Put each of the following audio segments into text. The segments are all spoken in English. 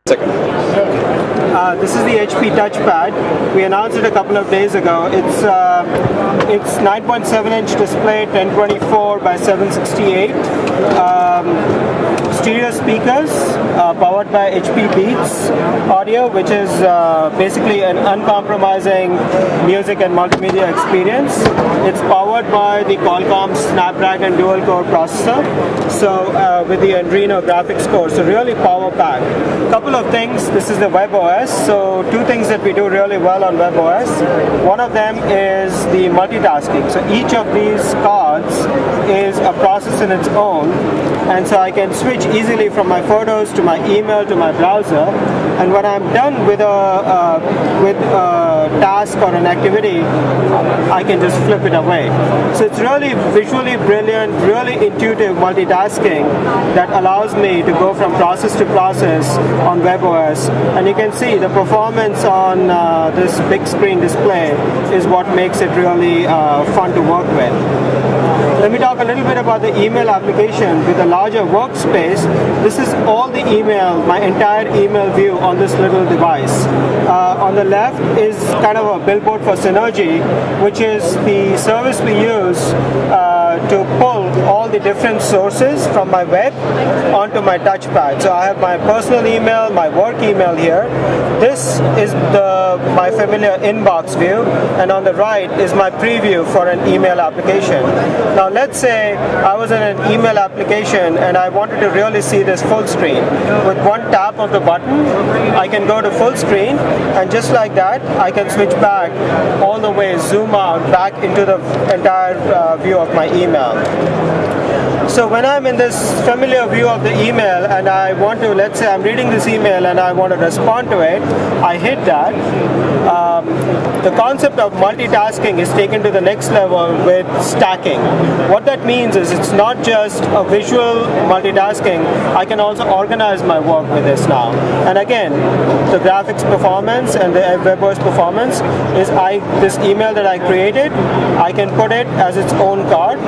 This is the HP Touchpad. We announced it a couple of days ago. It's 9.7-inch display, 1024 by 768. Stereo speakers powered by HP Beats audio, which is basically an uncompromising music and multimedia experience. It's powered by the Qualcomm Snapdragon dual-core processor, so with the Adreno graphics core, so really power-packed. Couple of things. This is the WebOS. So two things that we do really well on WebOS. One of them is the multitasking. So each of these cards is a process in its own, and so I can switch easily from my photos to my email to my browser. And when I'm done with a task or an activity, I can just flip it away. So it's really visually brilliant, really intuitive multitasking that allows me to go from process to process on WebOS. And you can see the performance on this big screen display is what makes it really fun to work with. Let me talk a little bit about the email application with a larger workspace. This is all the email, my entire email view on this little device. On the left is kind of a billboard for Synergy, which is the service we use to pull all the different sources from my web onto my touchpad. So I have my personal email, my work email here. This is my familiar inbox view, and on the right is my preview for an email application. Now let's say I was in an email application and I wanted to really see this full screen. With one tap of the button, I can go to full screen, and just like that, I can switch back all the way, zoom out back into the entire view of my email. So when I'm in this familiar view of the email and I want to, let's say I'm reading this email and I want to respond to it, I hit that. The concept of multitasking is taken to the next level with stacking. What that means is it's not just a visual multitasking, I can also organize my work with this now. And again, the graphics performance and the WebOS performance is this email that I created, I can put it as its own card.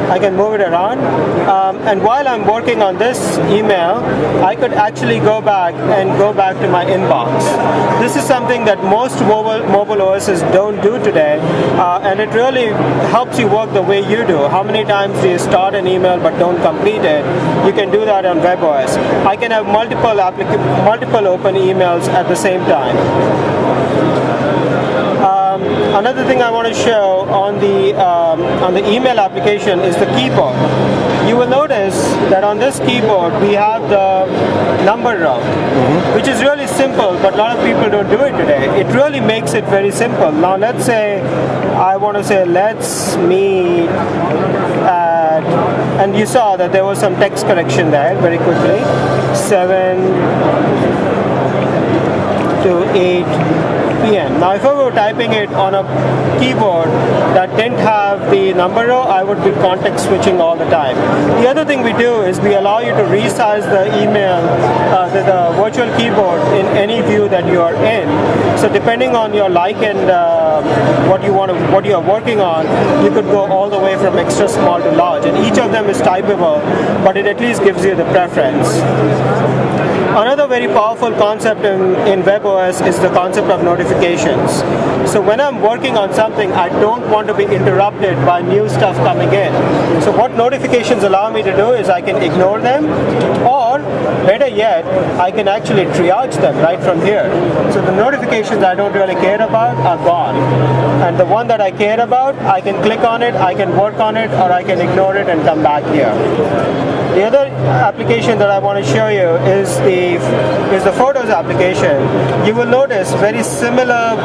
I can move it around, and while I'm working on this email, I could actually go back to my inbox. This is something that most mobile OSs don't do today, and it really helps you work the way you do. How many times do you start an email but don't complete it? You can do that on WebOS. I can have multiple open emails at the same time. Another thing I want to show on the email application is the keyboard. You will notice that on this keyboard we have the number row, which is really simple, but a lot of people don't do it today. It really makes it very simple. Now let's say I want to say let's meet at, and you saw that there was some text correction there very quickly, 7 to 8 p.m. Now if I were typing it on a keyboard that didn't have the number row, I would be context switching all the time. The other thing we do is we allow you to resize the email, the virtual keyboard in any view that you are in. So depending on your like and what you are working on, you could go all the way from extra small to large, and each of them is typable, but it at least gives you the preference. Another very powerful concept in WebOS is the concept of notifications. So when I'm working on something, I don't want to be interrupted by new stuff coming in. So what notifications allow me to do is I can ignore them, or better yet, I can actually triage them right from here. So the notifications I don't really care about are gone. And the one that I care about, I can click on it, I can work on it, or I can ignore it and come back here. The other application that I want to show you is the Photos application. You will notice very similar,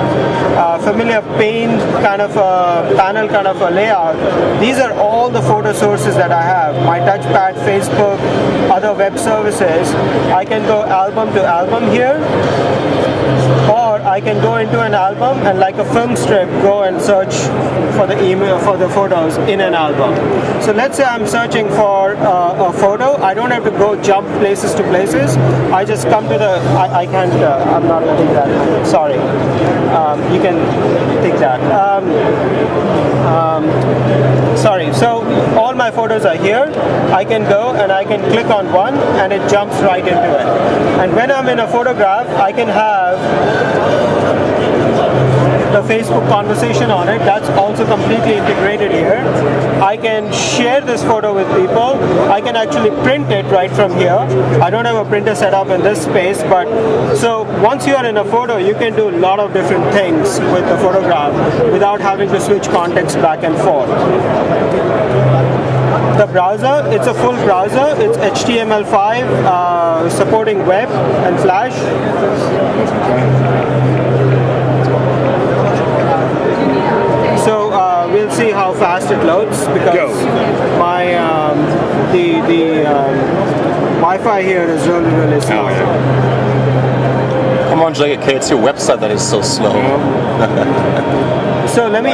familiar pane kind of a panel kind of a layout. These are all the photo sources that I have. My Touchpad, Facebook, other web services. I can go album to album here, or I can go into an album and like a film strip go and search for the email for the photos in an album. So let's say I'm searching for a photo. I don't have to go jump places to places. I just come to the I can't I'm not going to take that, sorry. You can take that. Sorry, so all my my photos are here, I can go and I can click on one and it jumps right into it. And when I'm in a photograph, I can have the Facebook conversation on it. That's also completely integrated here. I can share this photo with people. I can actually print it right from here. I don't have a printer set up in this space, but so once you are in a photo, you can do a lot of different things with the photograph without having to switch context back and forth. The browser, it's a full browser. It's HTML5, supporting web and Flash. So we'll see how fast it loads because my Wi-Fi here is really slow. Oh, yeah. Come on, JK, it's your website that is so slow. So let me,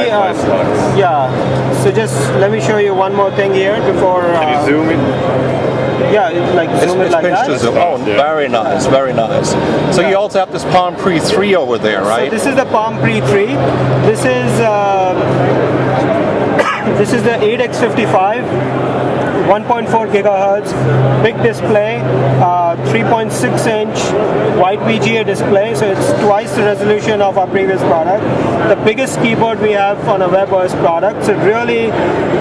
so just let me show you one more thing here before. Can you zoom in? Yeah, like zoom it like that. Oh, very nice, very nice. So you also have this Palm Pre 3 over there, right? So this is the Palm Pre 3. This is the 8x55. 1.4 gigahertz, big display, 3.6-inch wide VGA display, so it's twice the resolution of our previous product. The biggest keyboard we have on a WebOS product, so really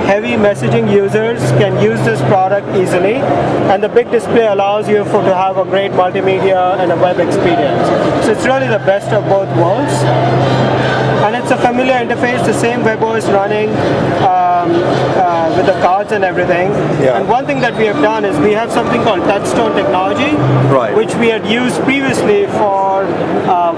heavy messaging users can use this product easily, and the big display allows you to have a great multimedia and a web experience. So it's really the best of both worlds. And it's a familiar interface, the same WebOS running with the cards and everything. Yeah. And one thing that we have done is we have something called Touchstone technology, right, which we had used previously for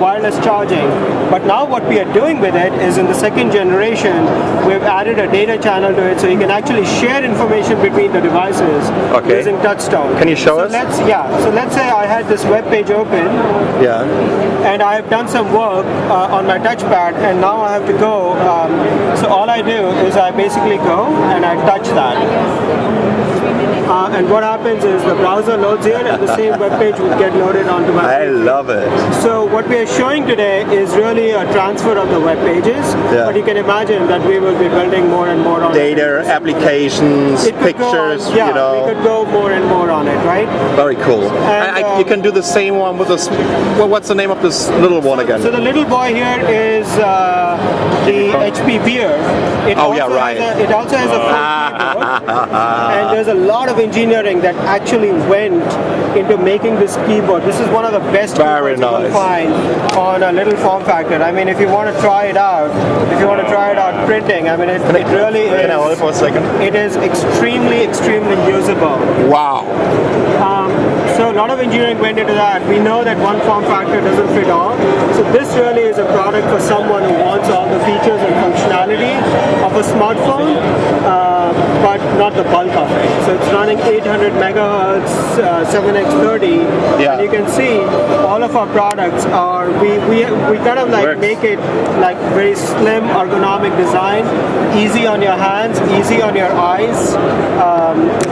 wireless charging. But now what we are doing with it is in the second generation, we've added a data channel to it so you can actually share information between the devices using Touchstone. Can you show us? So let's say I had this web page open. Yeah. And I have done some work on my touchpad, and now I have to go. So all I do is I basically go and I touch that. And what happens is the browser loads here and the same web page would get loaded onto my page. I love it. So what we are showing today is really a transfer of the web pages, but you can imagine that we will be building more and more on data, applications, pictures, we could go more and more on it, right? Very cool. And you can do the same one with this, well, what's the name of this little one again? So the little boy here is the HP Veer. It also has a full keyboard, and there's a lot of engineering that actually went into making this keyboard. This is one of the best keyboards you can find on a little form factor. I mean, if you want to try it out, printing, I mean, it really is. Can I hold it for a second? It is extremely usable. Wow. So a lot of engineering went into that. We know that one form factor doesn't fit all. So this really is a product for someone who wants all the features and functionality of a smartphone, but not the bulk of it. So it's running 800 megahertz, 7x30, and you can see all of our products are, we kind of like make it like very slim, ergonomic design, easy on your hands, easy on your eyes,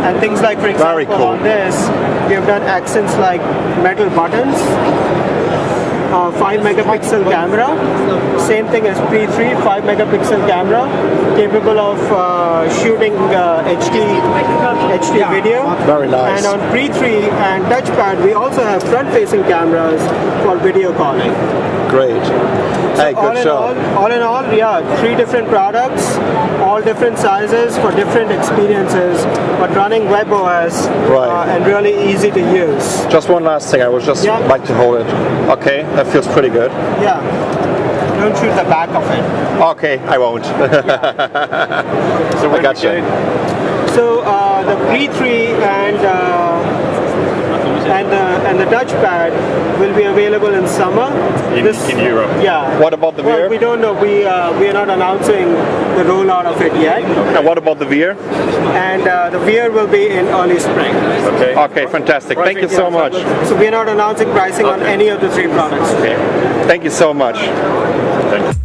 and things like, for example, on this, we have done accents like metal buttons, 5 megapixel camera, same thing as P3, 5 megapixel camera, capable of shooting HD video. Very nice. And on P3 and Touchpad, we also have front-facing cameras for video calling. Great. Hey, good job. All in all, 3 different products, all different sizes for different experiences, but running WebOS and really easy to use. Just one last thing, I would just like to hold it. Okay, that feels pretty good. Yeah. Don't shoot the back of it. Okay, I won't. So I gotcha. So the P3 and the touchpad will be available in summer. In Europe. Yeah. What about the Veer? Well, we don't know. We are not announcing the rollout of it yet. And what about the Veer? And the Veer will be in early spring. Okay. Okay, fantastic. Thank you so much. So we are not announcing pricing on any of the 3 products. Okay. Thank you so much. Thank you.